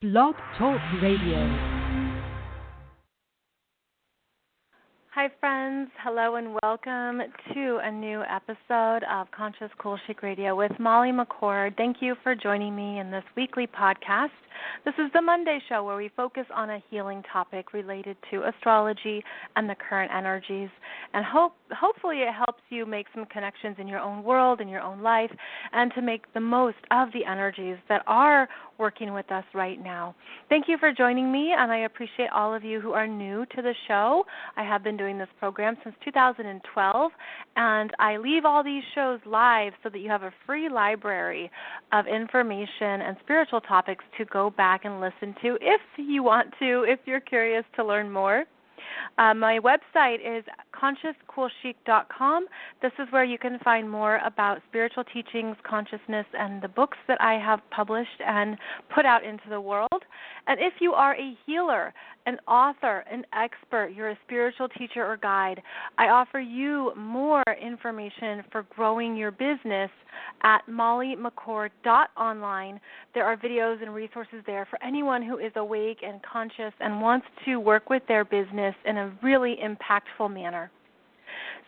Blog Talk Radio. Hi, friends. Hello and welcome to a new episode of Conscious Cool Chic Radio with Molly McCord. Thank you for joining me in this weekly podcast. This is the Monday show where we focus on a healing topic related to astrology and the current energies. And hopefully it helps you make some connections in your own world, in your own life, and to make the most of the energies that are working with us right now. Thank you for joining me, and I appreciate all of you who are new to the show. I have been doing this program since 2012, and I leave all these shows live so that you have a free library of information and spiritual topics to go back and listen to if you want to, if you're curious to learn more. My website is consciouscoolchic.com. This is where you can find more about spiritual teachings, consciousness, and the books that I have published and put out into the world. And if you are a healer, an author, an expert, you're a spiritual teacher or guide, I offer you more information for growing your business at mollymccord.online. There are videos and resources there for anyone who is awake and conscious and wants to work with their business in a really impactful manner.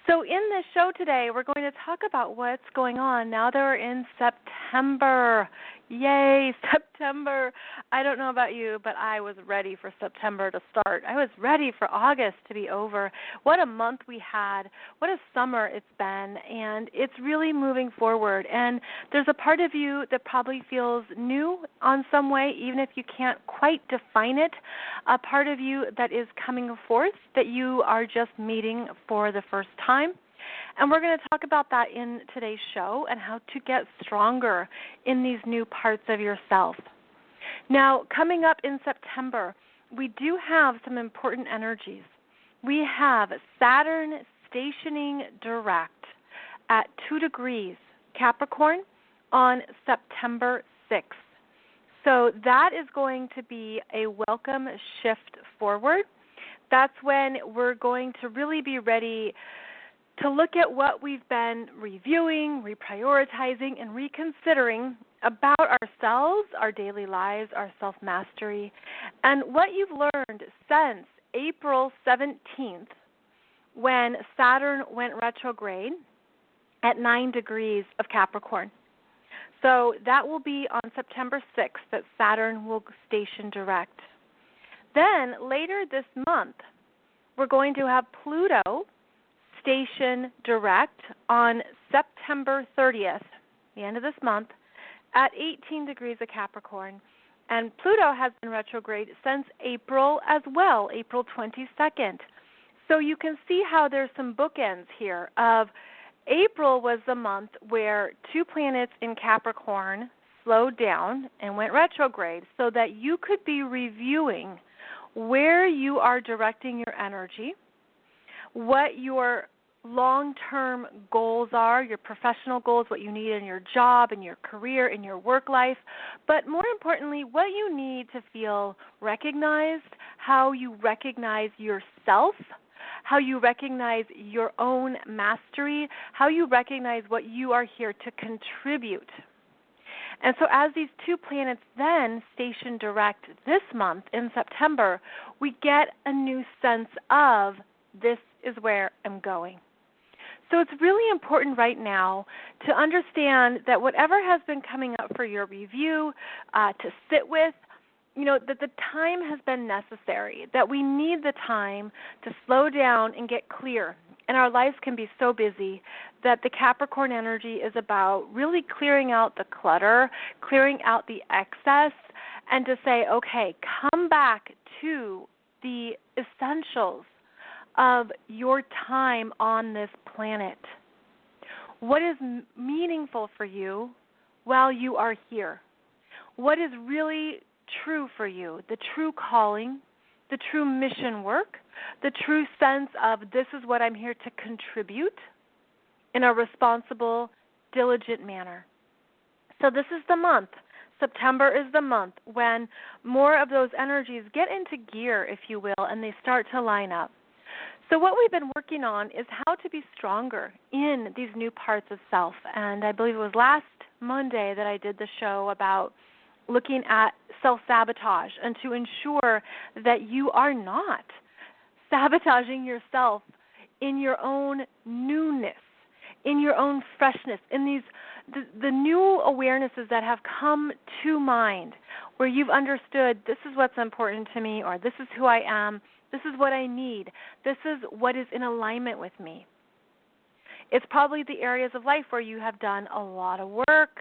So in this show today, we're going to talk about what's going on now that we're in September. Yay, September. I don't know about you, but I was ready for September to start. I was ready for August to be over. What a month we had. What a summer it's been. And it's really moving forward. And there's a part of you that probably feels new on some way, even if you can't quite define it. A part of you that is coming forth that you are just meeting for the first time. And we're going to talk about that in today's show and how to get stronger in these new parts of yourself. Now, coming up in September, we do have some important energies. We have Saturn stationing direct at 2 degrees Capricorn on September 6th. So that is going to be a welcome shift forward. That's when we're going to really be ready to look at what we've been reviewing, reprioritizing, and reconsidering about ourselves, our daily lives, our self-mastery, and what you've learned since April 17th when Saturn went retrograde at 9 degrees of Capricorn. So that will be on September 6th that Saturn will station direct. Then later this month, we're going to have Pluto station direct on September 30th, the end of this month, at 18 degrees of Capricorn. And Pluto has been retrograde since April as well, April 22nd. So you can see how there's some bookends here of April was the month where 2 planets in Capricorn slowed down and went retrograde so that you could be reviewing where you are directing your energy, what your long-term goals are, your professional goals, what you need in your job, in your career, in your work life, but more importantly, what you need to feel recognized, how you recognize yourself, how you recognize your own mastery, how you recognize what you are here to contribute. And so as these 2 planets then station direct this month in September, we get a new sense of this is where I'm going. So it's really important right now to understand that whatever has been coming up for your review, to sit with, that the time has been necessary, that we need the time to slow down and get clear. And our lives can be so busy that the Capricorn energy is about really clearing out the clutter, clearing out the excess, and to say, okay, come back to the essentials of your time on this planet. What is meaningful for you while you are here? What is really true for you? The true calling, the true mission work, the true sense of this is what I'm here to contribute in a responsible, diligent manner. So this is the month. September is the month when more of those energies get into gear, if you will, and they start to line up. So what we've been working on is how to be stronger in these new parts of self. And I believe it was last Monday that I did the show about looking at self-sabotage and to ensure that you are not sabotaging yourself in your own newness, in your own freshness, in these the new awarenesses that have come to mind where you've understood this is what's important to me, or this is who I am, this is what I need, this is what is in alignment with me. It's probably the areas of life where you have done a lot of work.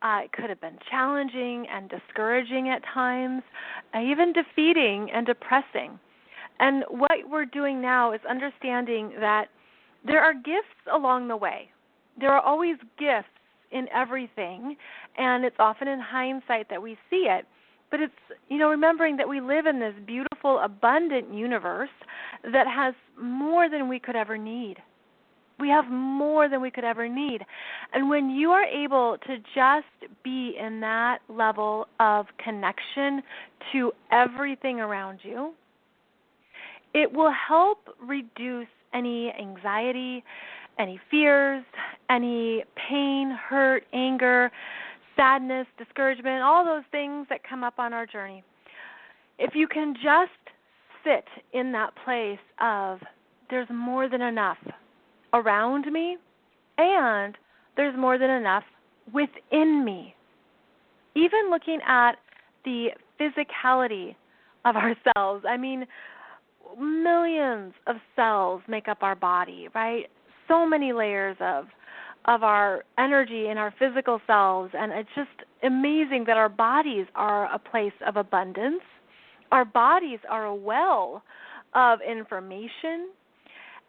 It could have been challenging and discouraging at times, even defeating and depressing. And what we're doing now is understanding that there are gifts along the way. There are always gifts in everything, and it's often in hindsight that we see it. But it's, remembering that we live in this beautiful, abundant universe that has more than we could ever need. We have more than we could ever need. And when you are able to just be in that level of connection to everything around you, it will help reduce any anxiety, any fears, any pain, hurt, anger, sadness, discouragement, all those things that come up on our journey. If you can just sit in that place of there's more than enough around me and there's more than enough within me. Even looking at the physicality of ourselves, millions of cells make up our body, right? So many layers of our energy in our physical selves, and it's just amazing that our bodies are a place of abundance. Our bodies are a well of information,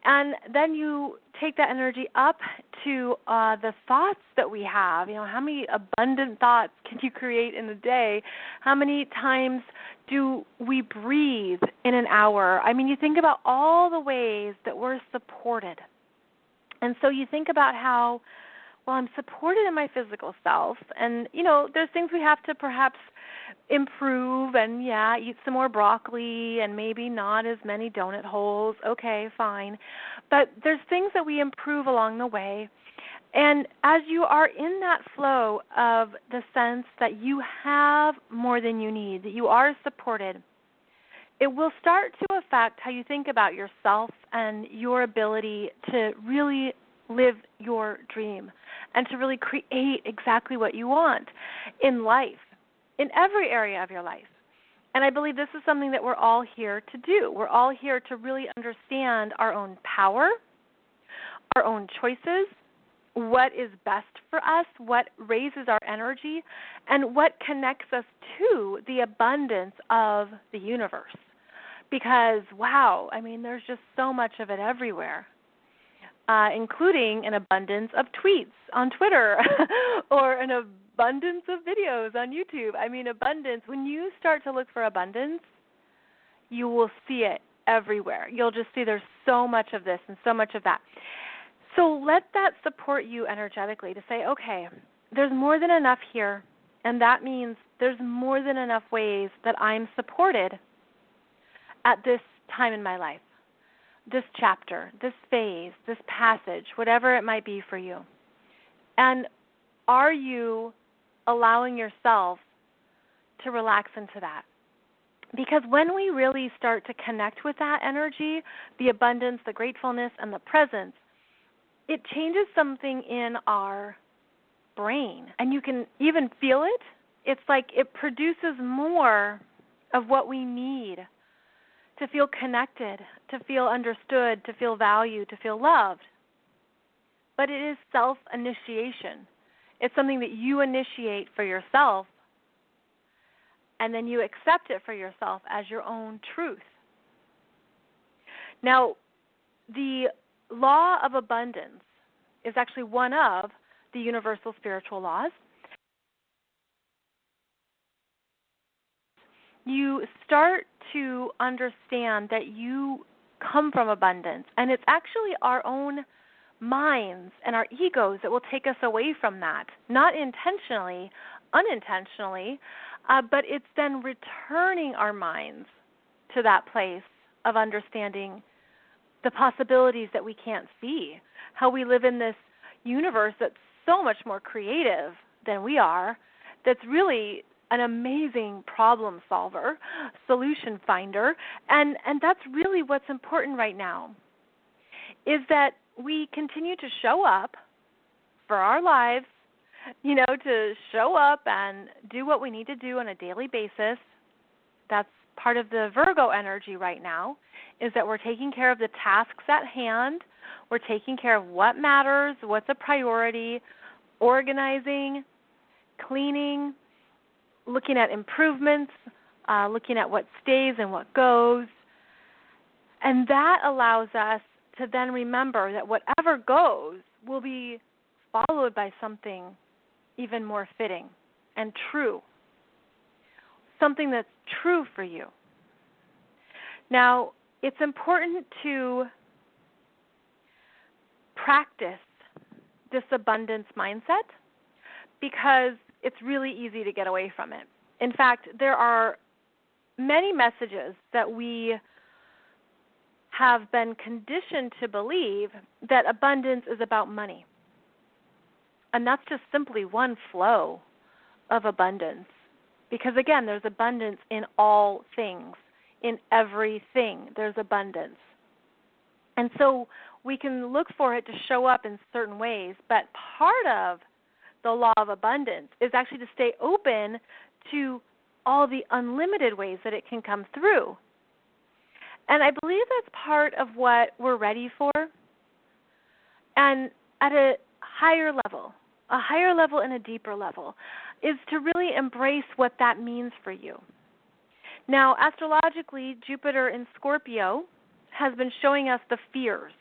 and then you take that energy up to the thoughts that we have. How many abundant thoughts can you create in a day? How many times do we breathe in an hour? You think about all the ways that we're supported. And so you think about how, I'm supported in my physical self, and, there's things we have to perhaps improve and, eat some more broccoli and maybe not as many donut holes. Okay, fine. But there's things that we improve along the way. And as you are in that flow of the sense that you have more than you need, that you are supported, it will start to affect how you think about yourself and your ability to really live your dream and to really create exactly what you want in life, in every area of your life. And I believe this is something that we're all here to do. We're all here to really understand our own power, our own choices, what is best for us, what raises our energy, and what connects us to the abundance of the universe. Because, there's just so much of it everywhere, including an abundance of tweets on Twitter or an abundance of videos on YouTube. Abundance, when you start to look for abundance, you will see it everywhere. You'll just see there's so much of this and so much of that. So let that support you energetically to say, okay, there's more than enough here, and that means there's more than enough ways that I'm supported at this time in my life, this chapter, this phase, this passage, whatever it might be for you. And are you allowing yourself to relax into that? Because when we really start to connect with that energy, the abundance, the gratefulness, and the presence, it changes something in our brain. And you can even feel it. It's like it produces more of what we need to feel connected, to feel understood, to feel valued, to feel loved. But it is self-initiation. It's something that you initiate for yourself, and then you accept it for yourself as your own truth. Now, the law of abundance is actually one of the universal spiritual laws. You start to understand that you come from abundance, and it's actually our own minds and our egos that will take us away from that, not intentionally, unintentionally, but it's then returning our minds to that place of understanding the possibilities that we can't see, how we live in this universe that's so much more creative than we are, that's really an amazing problem solver, solution finder, and that's really what's important right now, is that we continue to show up for our lives, to show up and do what we need to do on a daily basis. That's part of the Virgo energy right now, is that we're taking care of the tasks at hand. We're taking care of what matters, what's a priority, organizing, cleaning, looking at improvements, looking at what stays and what goes. And that allows us to then remember that whatever goes will be followed by something even more fitting and true, something that's true for you. Now, it's important to practice this abundance mindset because it's really easy to get away from it. In fact, there are many messages that we have been conditioned to believe that abundance is about money. And that's just simply one flow of abundance. Because again, there's abundance in all things. In everything, there's abundance. And so we can look for it to show up in certain ways, but part of the law of abundance is actually to stay open to all the unlimited ways that it can come through. And I believe that's part of what we're ready for. And at a higher level and a deeper level, is to really embrace what that means for you. Now, astrologically, Jupiter in Scorpio has been showing us the fears.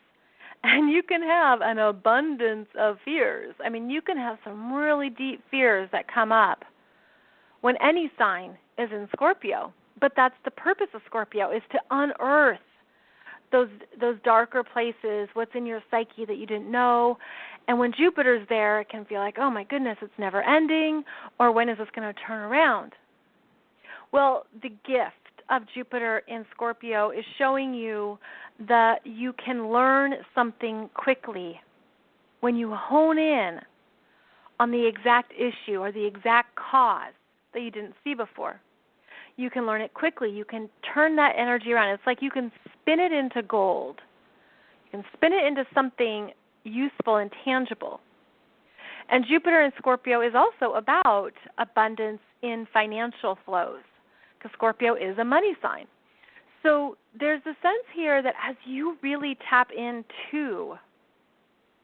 And you can have an abundance of fears. I mean, you can have some really deep fears that come up when any sign is in Scorpio. But that's the purpose of Scorpio, is to unearth those darker places, what's in your psyche that you didn't know. And when Jupiter's there, it can feel like, oh my goodness, it's never ending, or when is this going to turn around? Well, the gift of Jupiter in Scorpio is showing you that you can learn something quickly when you hone in on the exact issue or the exact cause that you didn't see before. You can learn it quickly. You can turn that energy around. It's like you can spin it into gold. You can spin it into something useful and tangible. And Jupiter in Scorpio is also about abundance in financial flows, because Scorpio is a money sign. So there's a sense here that as you really tap into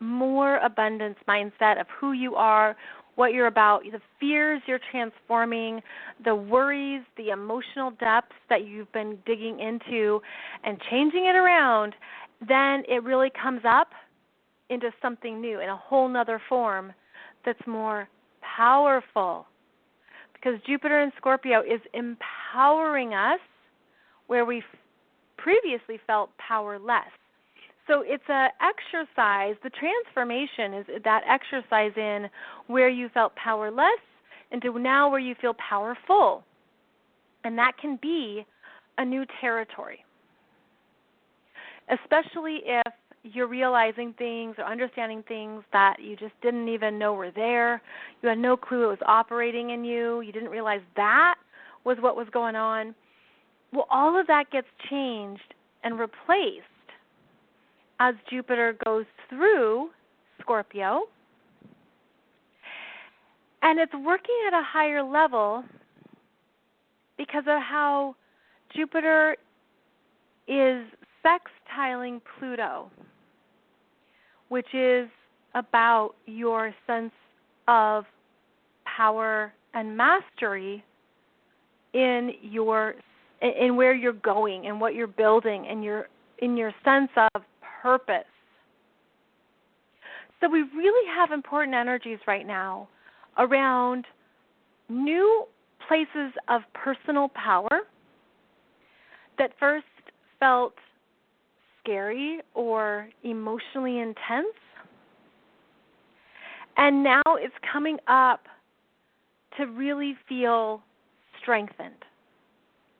more abundance mindset of who you are, what you're about, the fears you're transforming, the worries, the emotional depths that you've been digging into and changing it around, then it really comes up into something new in a whole nother form that's more powerful. Because Jupiter in Scorpio is empowering us where we previously felt powerless. So it's an exercise. The transformation is that exercise in where you felt powerless into now where you feel powerful. And that can be a new territory, especially if you're realizing things or understanding things that you just didn't even know were there. You had no clue it was operating in you. You didn't realize that was what was going on. Well, all of that gets changed and replaced as Jupiter goes through Scorpio. And it's working at a higher level because of how Jupiter is sextiling Pluto, which is about your sense of power and mastery in where you're going and what you're building and in your sense of purpose. So we really have important energies right now around new places of personal power that first felt scary or emotionally intense, and now it's coming up to really feel strengthened.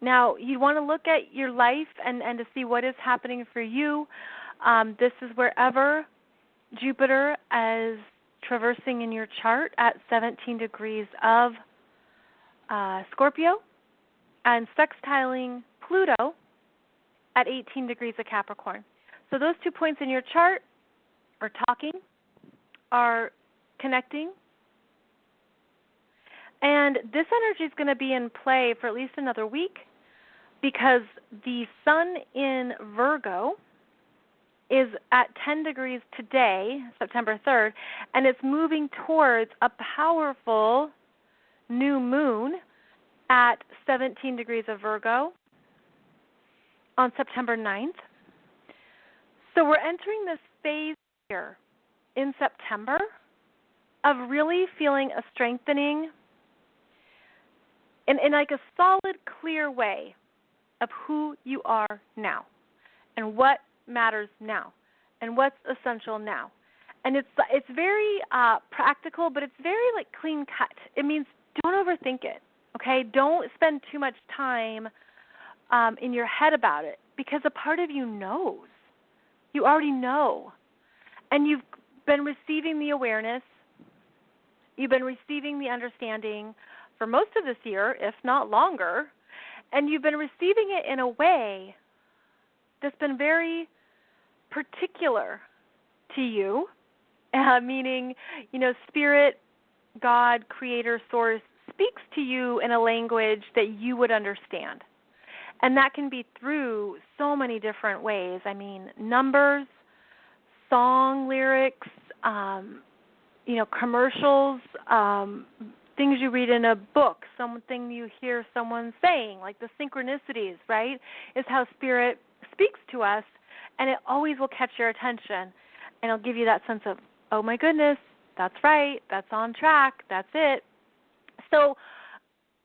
Now, you want to look at your life and to see what is happening for you. This is wherever Jupiter is traversing in your chart at 17 degrees of Scorpio and sextiling Pluto at 18 degrees of Capricorn. So those 2 points in your chart are talking, are connecting. And this energy is going to be in play for at least another week because the sun in Virgo is at 10 degrees today, September 3rd, and it's moving towards a powerful new moon at 17 degrees of Virgo on September 9th. So we're entering this phase here in September of really feeling a strengthening in like a solid, clear way of who you are now and what matters now and what's essential now. And it's very practical, but it's very like clean cut. It means don't overthink it, okay? Don't spend too much time in your head about it because a part of you knows. You already know. And you've been receiving the awareness. You've been receiving the understanding for most of this year, if not longer. And you've been receiving it in a way that's been very particular to you, meaning, Spirit, God, Creator, Source speaks to you in a language that you would understand. And that can be through so many different ways. I mean, numbers, song lyrics, commercials, things you read in a book, something you hear someone saying, like the synchronicities, right, is how Spirit speaks to us, and it always will catch your attention, and it'll give you that sense of, oh my goodness, that's right, that's on track, that's it. So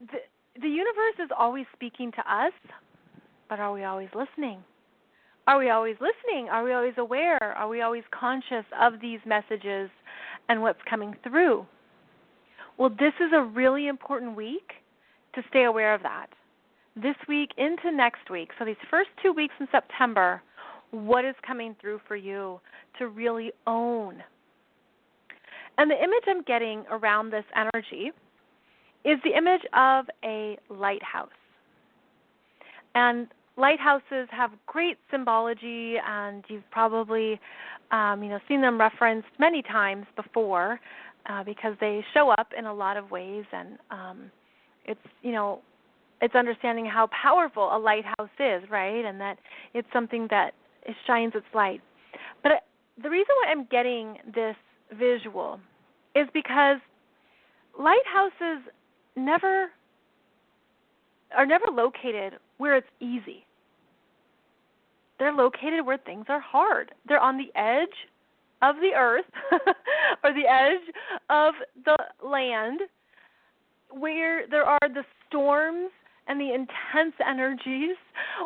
the universe is always speaking to us, but are we always listening? Are we always listening? Are we always aware? Are we always conscious of these messages and what's coming through? Well, this is a really important week to stay aware of that. This week into next week, so these first 2 weeks in September, what is coming through for you to really own? And the image I'm getting around this energy is the image of a lighthouse. And lighthouses have great symbology, and you've probably seen them referenced many times before because they show up in a lot of ways, and it's understanding how powerful a lighthouse is, right, and that it's something that it shines its light. But the reason why I'm getting this visual is because lighthouses are never located where it's easy. They're located where things are hard. They're on the edge of the earth or the edge of the land where there are the storms and the intense energies,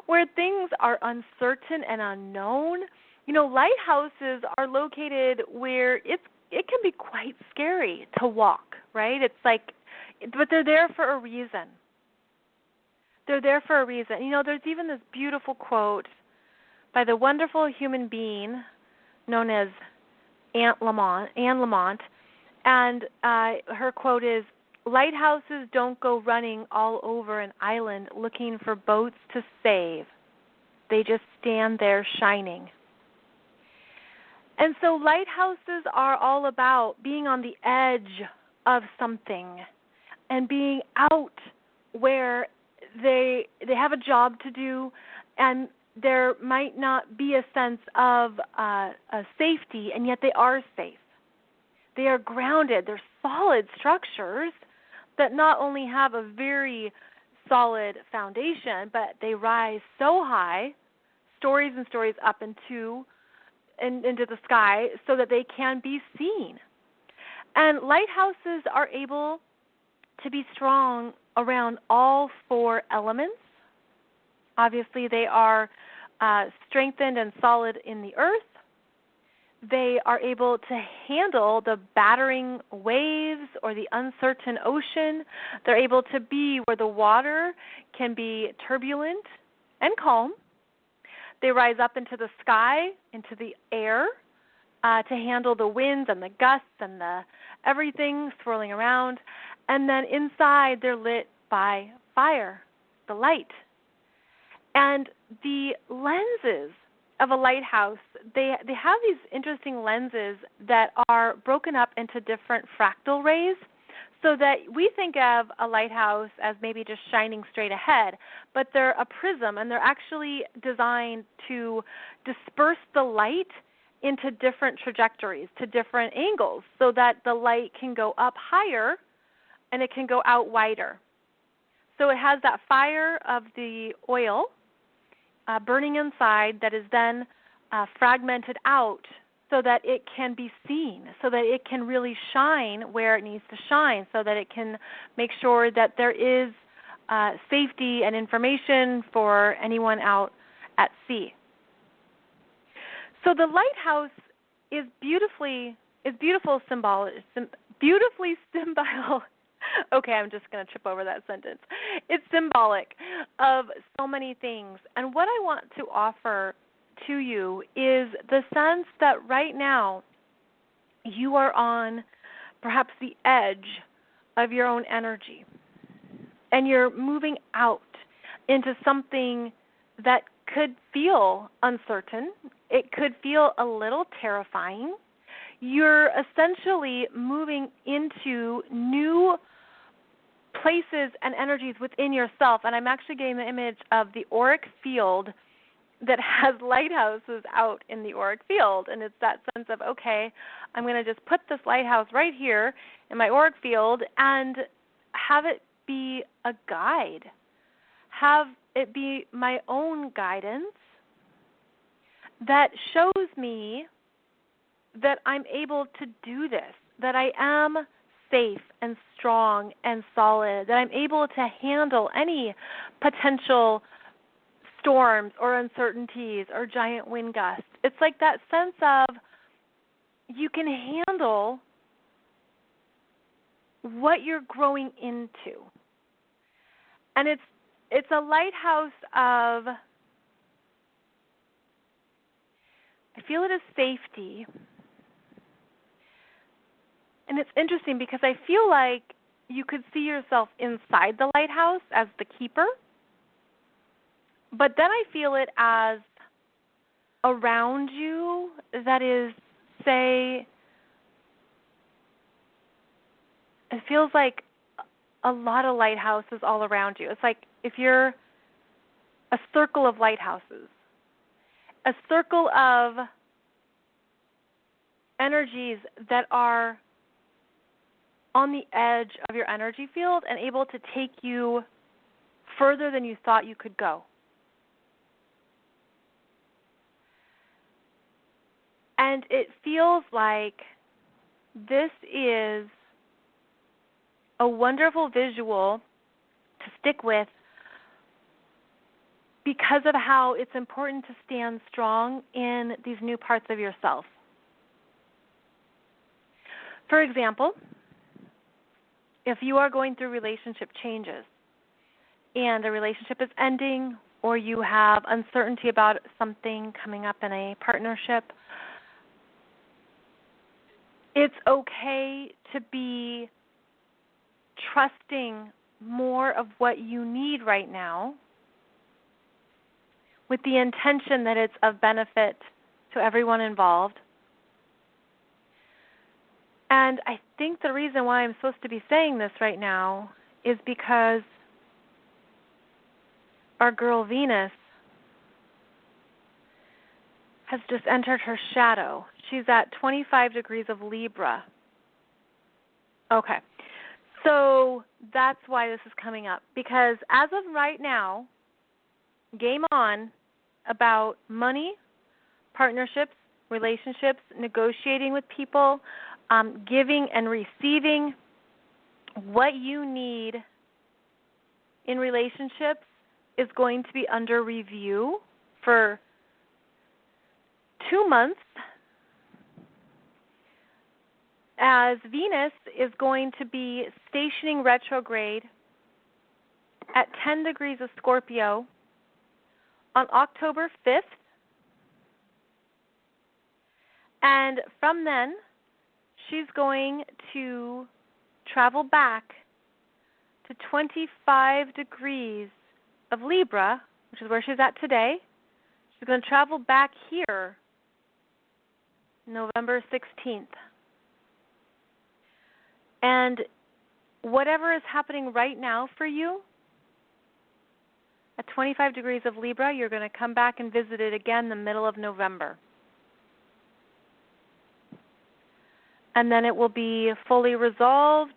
where things are uncertain and unknown. Lighthouses are located where it can be quite scary to walk, right? But they're there for a reason. They're there for a reason. There's even this beautiful quote by the wonderful human being known as Anne Lamont, and her quote is, "Lighthouses don't go running all over an island looking for boats to save. They just stand there shining." And so lighthouses are all about being on the edge of something and being out where they have a job to do, and there might not be a sense of safety, and yet they are safe. They are grounded. They're solid structures that not only have a very solid foundation, but they rise so high, stories and stories up into the sky, so that they can be seen. And lighthouses are able to be strong around all 4 elements. Obviously, they are strengthened and solid in the earth. They are able to handle the battering waves or the uncertain ocean. They're able to be where the water can be turbulent and calm. They rise up into the sky, into the air, to handle the winds and the gusts and the everything swirling around. And then inside, they're lit by fire, the light. And the lenses of a lighthouse, they have these interesting lenses that are broken up into different fractal rays, so that we think of a lighthouse as maybe just shining straight ahead, but they're a prism, and they're actually designed to disperse the light into different trajectories, to different angles, so that the light can go up higher and it can go out wider. So it has that fire of the oil burning inside that is then fragmented out so that it can be seen, so that it can really shine where it needs to shine, so that it can make sure that there is safety and information for anyone out at sea. So the lighthouse is beautifully symbolic. Okay, I'm just going to trip over that sentence. It's symbolic of so many things. And what I want to offer to you is the sense that right now you are on perhaps the edge of your own energy, and you're moving out into something that could feel uncertain. It could feel a little terrifying. You're essentially moving into new places and energies within yourself, and I'm actually getting the image of the auric field that has lighthouses out in the auric field, and it's that sense of, okay, I'm going to just put this lighthouse right here in my auric field and have it be a guide, have it be my own guidance that shows me that I'm able to do this, that I am safe and strong and solid, that I'm able to handle any potential storms or uncertainties or giant wind gusts. It's like that sense of you can handle what you're growing into. And it's a lighthouse of, I feel it as safety. And it's interesting because I feel like you could see yourself inside the lighthouse as the keeper, but then I feel it as around you, that is, say, it feels like a lot of lighthouses all around you. It's like if you're a circle of lighthouses, a circle of energies that are on the edge of your energy field and able to take you further than you thought you could go. And it feels like this is a wonderful visual to stick with because of how it's important to stand strong in these new parts of yourself. For example, if you are going through relationship changes and the relationship is ending, or you have uncertainty about something coming up in a partnership, it's okay to be trusting more of what you need right now with the intention that it's of benefit to everyone involved. And I think the reason why I'm supposed to be saying this right now is because our girl Venus has just entered her shadow. She's at 25 degrees of Libra. Okay. So that's why this is coming up. Because as of right now, game on about money, partnerships, relationships, negotiating with people, giving and receiving. What you need in relationships is going to be under review for 2 months, as Venus is going to be stationing retrograde at 10 degrees of Scorpio on October 5th. And from then, she's going to travel back to to 25 degrees of Libra, which is where she's at today. She's going to travel back here November 16th. And whatever is happening right now for you, at 25 degrees of Libra, you're going to come back and visit it again the middle of November. And then it will be fully resolved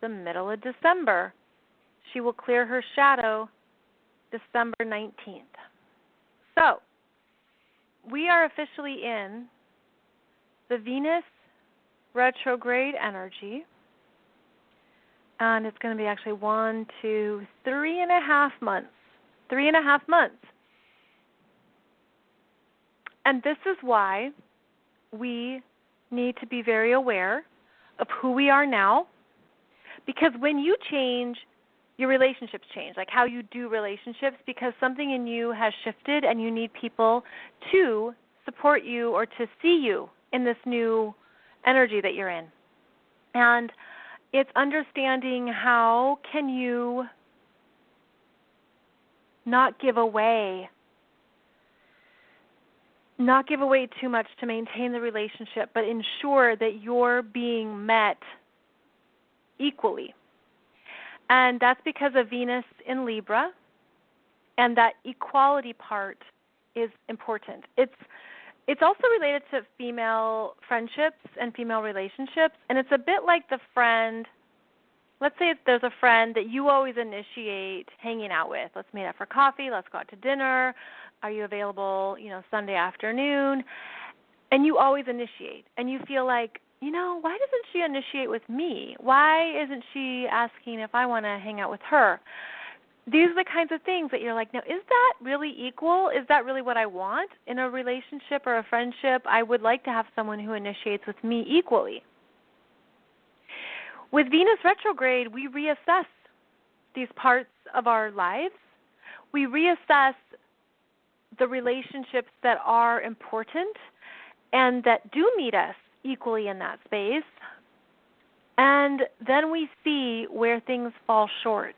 the middle of December. She will clear her shadow December 19th. So, we are officially in the Venus retrograde energy. And it's going to be actually 1, 2, 3.5 months. 3.5 months. And this is why we need to be very aware of who we are now. Because when you change, your relationships change, like how you do relationships, because something in you has shifted and you need people to support you or to see you in this new energy that you're in. And it's understanding how can you not give away too much to maintain the relationship, but ensure that you're being met equally. And that's because of Venus in Libra, and that equality part is important. It's also related to female friendships and female relationships, and it's a bit like the friend. Let's say there's a friend that you always initiate hanging out with. Let's meet up for coffee. Let's go out to dinner. Are you available, Sunday afternoon? And you always initiate. And you feel like, why doesn't she initiate with me? Why isn't she asking if I want to hang out with her? These are the kinds of things that you're like, now, is that really equal? Is that really what I want in a relationship or a friendship? I would like to have someone who initiates with me equally. With Venus retrograde, we reassess these parts of our lives. We reassess the relationships that are important and that do meet us equally in that space. And then we see where things fall short.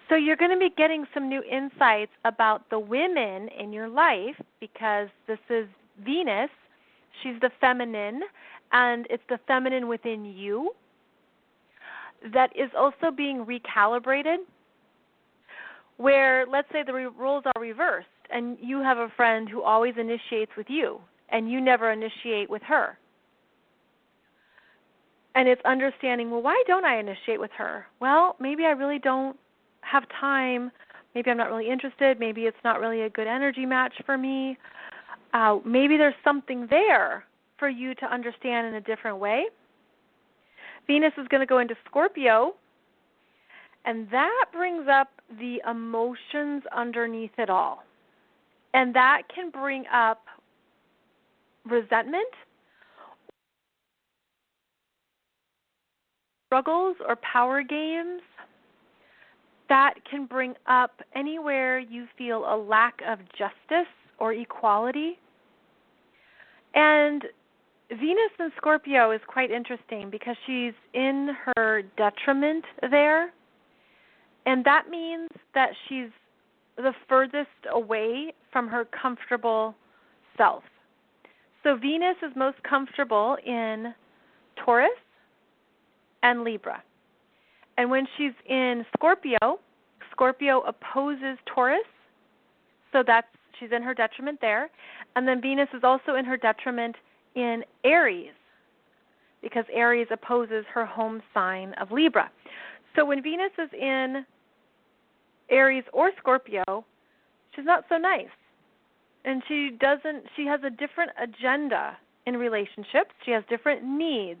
So you're going to be getting some new insights about the women in your life, because this is Venus. She's the feminine, and it's the feminine within you that is also being recalibrated, where let's say the roles are reversed and you have a friend who always initiates with you and you never initiate with her. And it's understanding, well, why don't I initiate with her? Well, maybe I really don't have time. Maybe I'm not really interested. Maybe it's not really a good energy match for me. Maybe there's something there for you to understand in a different way. Venus is going to go into Scorpio, and that brings up the emotions underneath it all. And that can bring up resentment, struggles, or power games. That can bring up anywhere you feel a lack of justice or equality. And Venus in Scorpio is quite interesting because she's in her detriment there. And that means that she's the furthest away from her comfortable self. So Venus is most comfortable in Taurus and Libra. And when she's in Scorpio, Scorpio opposes Taurus, so she's in her detriment there. And then Venus is also in her detriment in Aries, because Aries opposes her home sign of Libra. So when Venus is in Aries or Scorpio, she's not so nice. And she has a different agenda in relationships. She has different needs.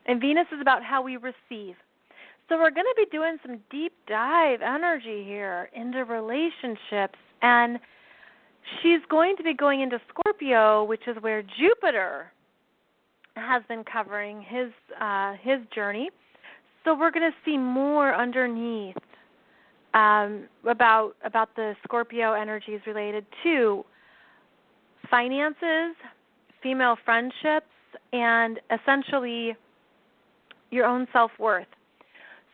And Venus is about how we receive. So we're going to be doing some deep dive energy here into relationships. And she's going to be going into Scorpio, which is where Jupiter has been covering his journey. So we're going to see more underneath about the Scorpio energies related to finances, female friendships, and essentially your own self-worth.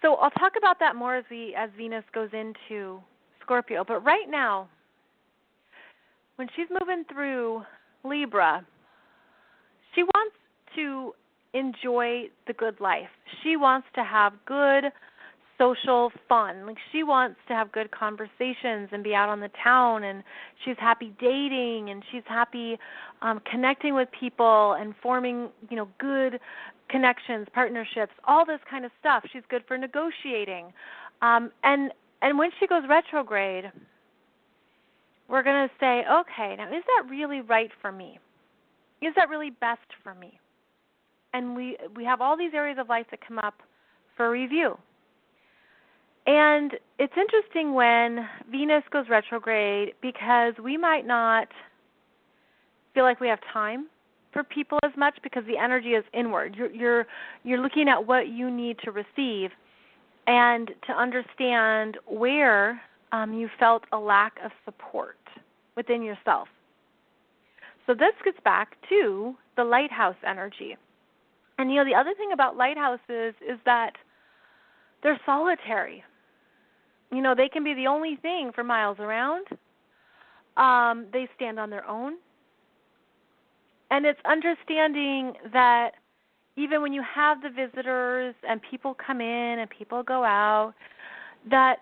So I'll talk about that more as Venus goes into Scorpio. But right now, when she's moving through Libra, she wants to enjoy the good life. She wants to have good social fun. Like, she wants to have good conversations and be out on the town, and she's happy dating, and she's happy connecting with people and forming, good connections, partnerships, all this kind of stuff. She's good for negotiating. And when she goes retrograde, we're going to say, okay, now is that really right for me? Is that really best for me? And we have all these areas of life that come up for review. And it's interesting when Venus goes retrograde because we might not feel like we have time for people as much because the energy is inward. You're looking at what you need to receive and to understand where you felt a lack of support within yourself. So this gets back to the lighthouse energy. And, the other thing about lighthouses is that they're solitary. They can be the only thing for miles around. They stand on their own. And it's understanding that even when you have the visitors and people come in and people go out, that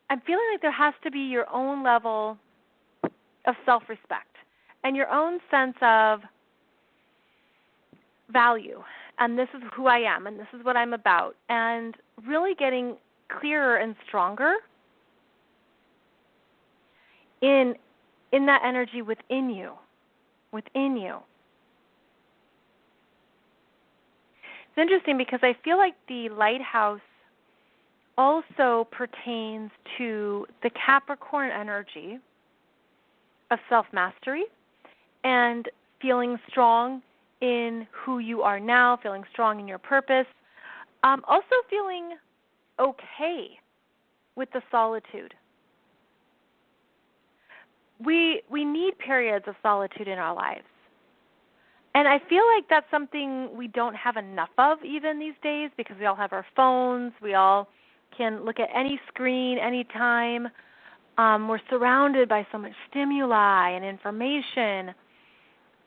I'm feeling like there has to be your own level of self-respect and your own sense of value. And this is who I am, and this is what I'm about. And really getting clearer and stronger in that energy within you. Within you. It's interesting because I feel like the lighthouse also pertains to the Capricorn energy of self-mastery and feeling strong in who you are now, feeling strong in your purpose, also feeling okay with the solitude. We need periods of solitude in our lives. And I feel like that's something we don't have enough of even these days because we all have our phones. We all can look at any screen anytime. We're surrounded by so much stimuli and information.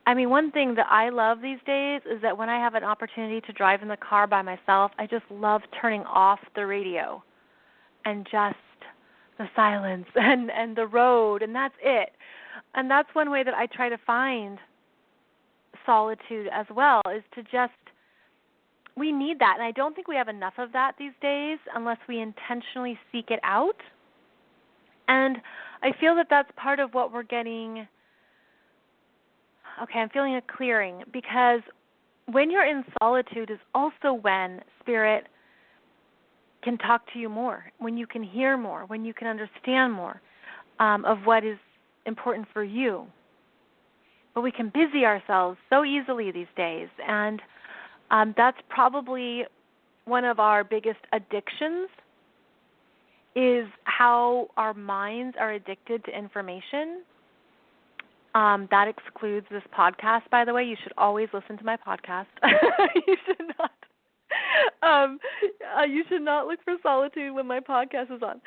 I mean, one thing that I love these days is that when I have an opportunity to drive in the car by myself, I just love turning off the radio and just the silence and the road, and that's it. And that's one way that I try to find solitude as well, is to just, we need that. And I don't think we have enough of that these days unless we intentionally seek it out. And I feel that that's part of what we're getting. Okay, I'm feeling a clearing because when you're in solitude is also when Spirit can talk to you more, when you can hear more, when you can understand more of what is important for you. But we can busy ourselves so easily these days, and that's probably one of our biggest addictions, is how our minds are addicted to information. That excludes this podcast, by the way. You should always listen to my podcast. You should not. You should not look for solitude when my podcast is on.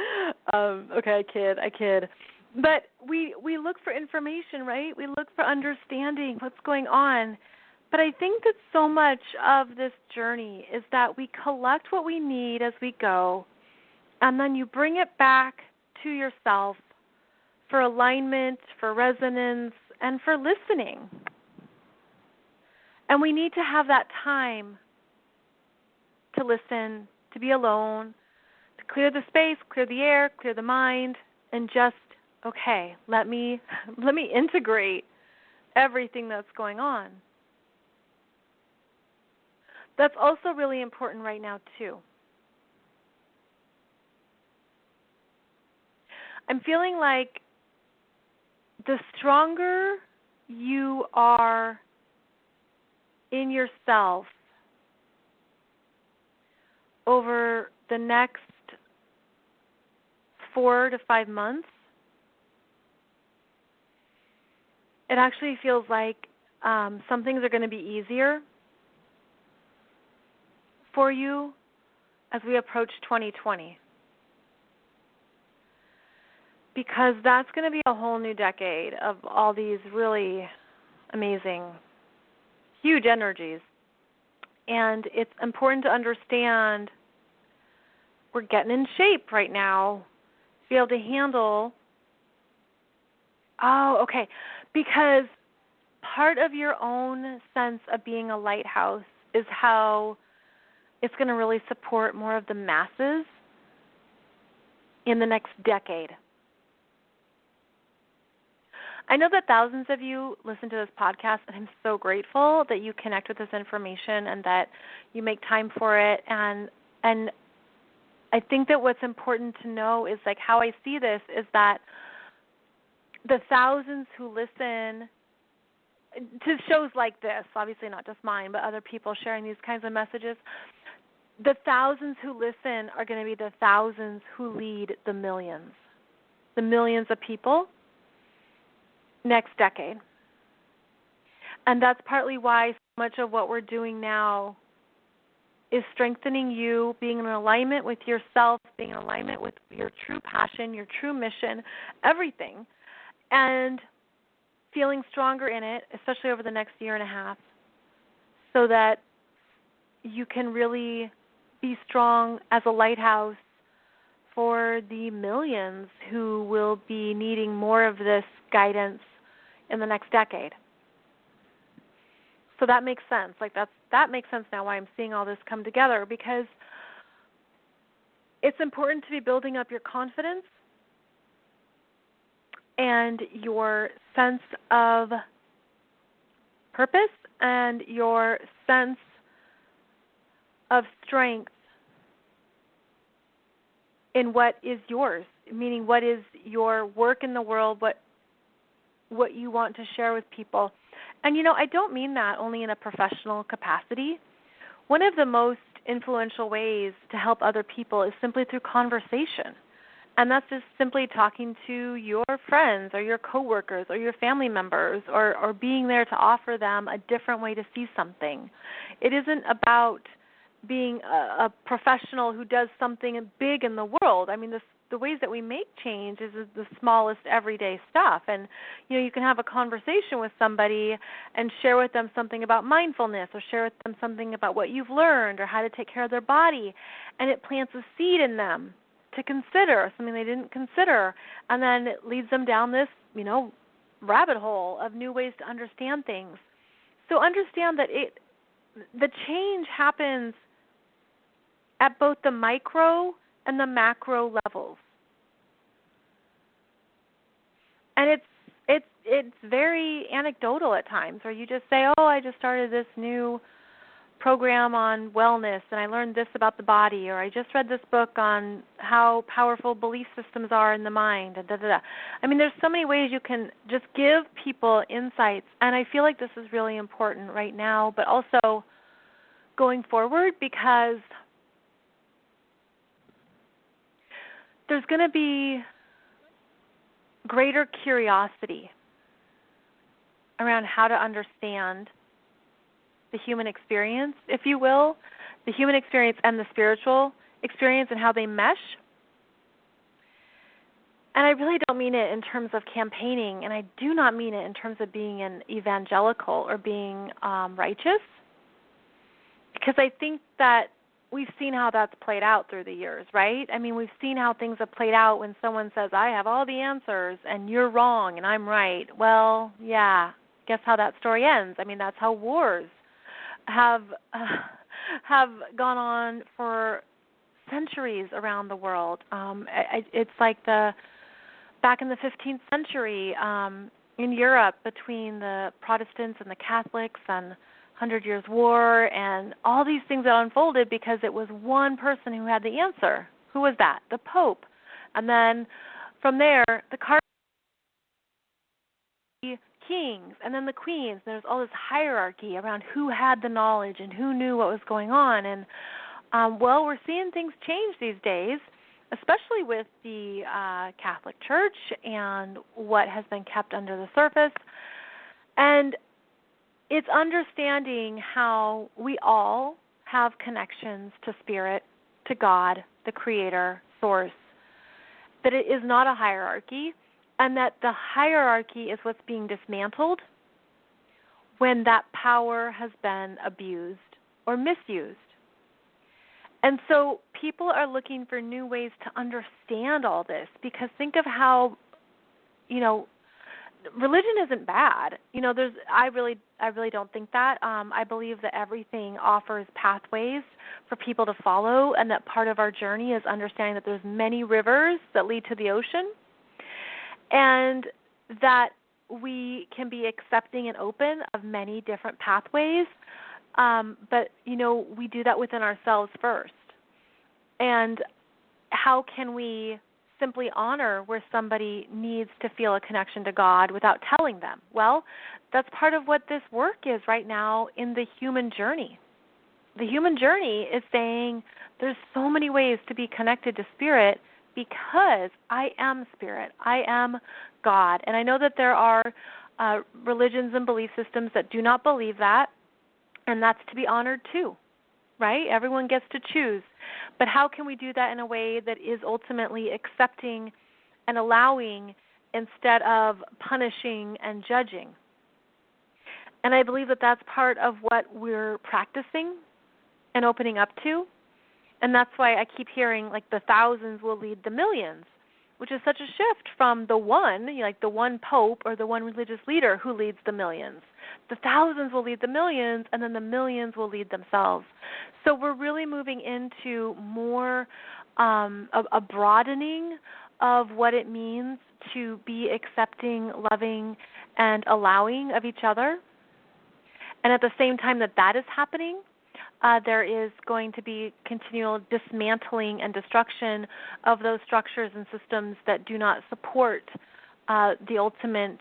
Okay, I kid. But we look for information, right? We look for understanding what's going on. But I think that so much of this journey is that we collect what we need as we go, and then you bring it back to yourself for alignment, for resonance, and for listening. And we need to have that time to listen, to be alone, to clear the space, clear the air, clear the mind, and just, okay, let me integrate everything that's going on. That's also really important right now, too. I'm feeling like the stronger you are in yourself over the next 4 to 5 months, it actually feels like some things are going to be easier for you as we approach 2020. Because that's going to be a whole new decade of all these really amazing, huge energies. And it's important to understand we're getting in shape right now to be able to handle. Because part of your own sense of being a lighthouse is how it's going to really support more of the masses in the next decade. I know that thousands of you listen to this podcast, and I'm so grateful that you connect with this information and that you make time for it. And I think that what's important to know is, like, how I see this is that the thousands who listen to shows like this, obviously not just mine, but other people sharing these kinds of messages, the thousands who listen are going to be the thousands who lead the millions of people next decade. And that's partly why so much of what we're doing now is strengthening you, being in alignment with yourself, being in alignment with your true passion, your true mission, everything, and feeling stronger in it, especially over the next year and a half, so that you can really be strong as a lighthouse for the millions who will be needing more of this guidance in the next decade. So that makes sense. Like that makes sense now why I'm seeing all this come together, because it's important to be building up your confidence and your sense of purpose and your sense of strength in what is yours, meaning what is your work in the world, what you want to share with people. And, I don't mean that only in a professional capacity. One of the most influential ways to help other people is simply through conversation. And that's just simply talking to your friends or your coworkers or your family members or being there to offer them a different way to see something. It isn't about being a professional who does something big in the world. I mean, the ways that we make change is the smallest everyday stuff. And, you can have a conversation with somebody and share with them something about mindfulness or share with them something about what you've learned or how to take care of their body. And it plants a seed in them to consider, something they didn't consider. And then it leads them down this, rabbit hole of new ways to understand things. So understand that the change happens at both the micro and the macro levels. And it's very anecdotal at times, where you just say, I just started this new program on wellness and I learned this about the body, or I just read this book on how powerful belief systems are in the mind, and da-da-da. I mean, there's so many ways you can just give people insights, and I feel like this is really important right now, but also going forward, because there's going to be greater curiosity around how to understand the human experience, if you will, the human experience and the spiritual experience and how they mesh. And I really don't mean it in terms of campaigning, and I do not mean it in terms of being an evangelical or being righteous, because I think that we've seen how that's played out through the years, right? I mean, we've seen how things have played out when someone says, I have all the answers and you're wrong and I'm right. Well, yeah, guess how that story ends. I mean, that's how wars have gone on for centuries around the world. It's like back in the 15th century in Europe, between the Protestants and the Catholics, and 100 Years' War, and all these things that unfolded because it was one person who had the answer. Who was that? The Pope. And then from there, the kings, and then the queens. There's all this hierarchy around who had the knowledge and who knew what was going on. And, we're seeing things change these days, especially with the Catholic Church and what has been kept under the surface. And it's understanding how we all have connections to spirit, to God, the Creator, Source, that it is not a hierarchy, and that the hierarchy is what's being dismantled when that power has been abused or misused. And so people are looking for new ways to understand all this, because think of how, religion isn't bad. I really don't think that. I believe that everything offers pathways for people to follow, and that part of our journey is understanding that there's many rivers that lead to the ocean, and that we can be accepting and open of many different pathways. But we do that within ourselves first. And how can we simply honor where somebody needs to feel a connection to God without telling them? Well, that's part of what this work is right now in the human journey. The human journey is saying there's so many ways to be connected to Spirit, because I am Spirit. I am God. And I know that there are religions and belief systems that do not believe that, and that's to be honored too, right? Everyone gets to choose. But how can we do that in a way that is ultimately accepting and allowing instead of punishing and judging? And I believe that that's part of what we're practicing and opening up to. And that's why I keep hearing, like, the thousands will lead the millions, which is such a shift from the one, like the one pope or the one religious leader who leads the millions. The thousands will lead the millions, and then the millions will lead themselves. So we're really moving into more a broadening of what it means to be accepting, loving, and allowing of each other. And at the same time that is happening, there is going to be continual dismantling and destruction of those structures and systems that do not support the ultimate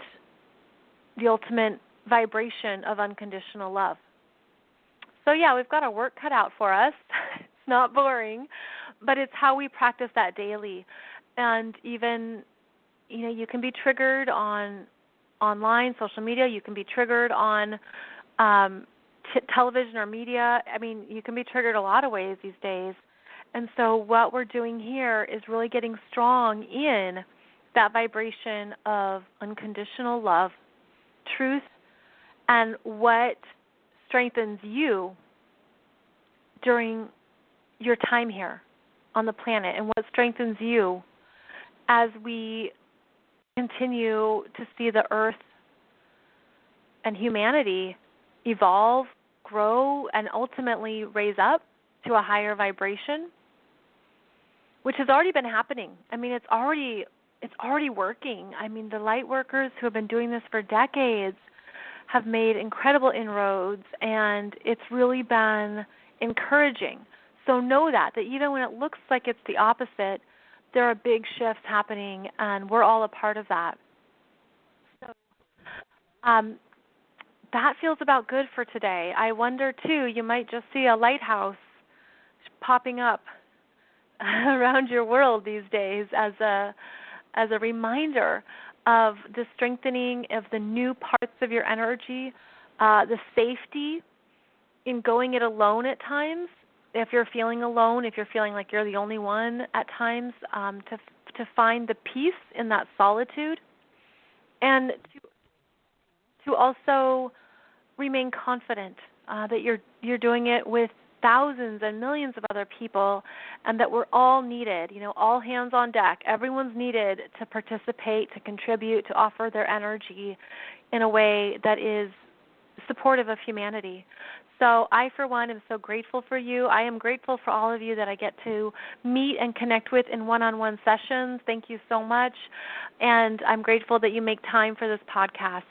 vibration of unconditional love. So yeah, we've got our work cut out for us. It's not boring, but it's how we practice that daily. And even, you can be triggered on online, social media. You can be triggered on television or media. I mean, you can be triggered a lot of ways these days. And so what we're doing here is really getting strong in that vibration of unconditional love, truth, and what strengthens you during your time here on the planet, and what strengthens you as we continue to see the earth and humanity evolve, grow, and ultimately raise up to a higher vibration, which has already been happening. I mean, it's already working. I mean, the light workers who have been doing this for decades have made incredible inroads, and it's really been encouraging. So know that even when it looks like it's the opposite, there are big shifts happening, and we're all a part of that. So that feels about good for today. I wonder, too, you might just see a lighthouse popping up around your world these days as a reminder of the strengthening of the new parts of your energy, the safety in going it alone at times. If you're feeling alone, if you're feeling like you're the only one at times, to find the peace in that solitude, and to also remain confident that you're doing it with thousands and millions of other people, and that we're all needed, all hands on deck. Everyone's needed to participate, to contribute, to offer their energy in a way that is supportive of humanity. So I, for one, am so grateful for you. I am grateful for all of you that I get to meet and connect with in one-on-one sessions. Thank you so much. And I'm grateful that you make time for this podcast.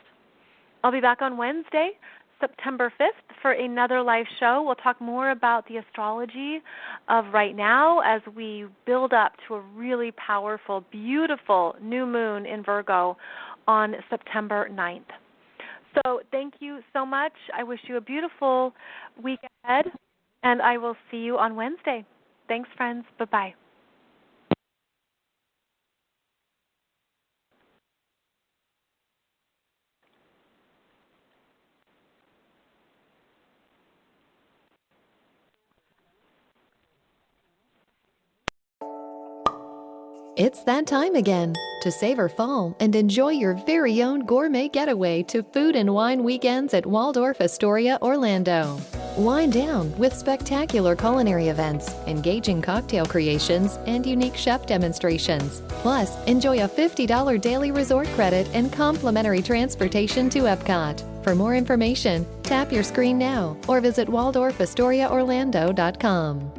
I'll be back on Wednesday, September 5th, for another live show. We'll talk more about the astrology of right now as we build up to a really powerful, beautiful new moon in Virgo on September 9th. So thank you so much. I wish you a beautiful week ahead, and I will see you on Wednesday. Thanks, friends. Bye-bye. It's that time again to savor fall and enjoy your very own gourmet getaway to Food and Wine Weekends at Waldorf Astoria, Orlando. Wind down with spectacular culinary events, engaging cocktail creations, and unique chef demonstrations. Plus, enjoy a $50 daily resort credit and complimentary transportation to Epcot. For more information, tap your screen now or visit WaldorfAstoriaOrlando.com.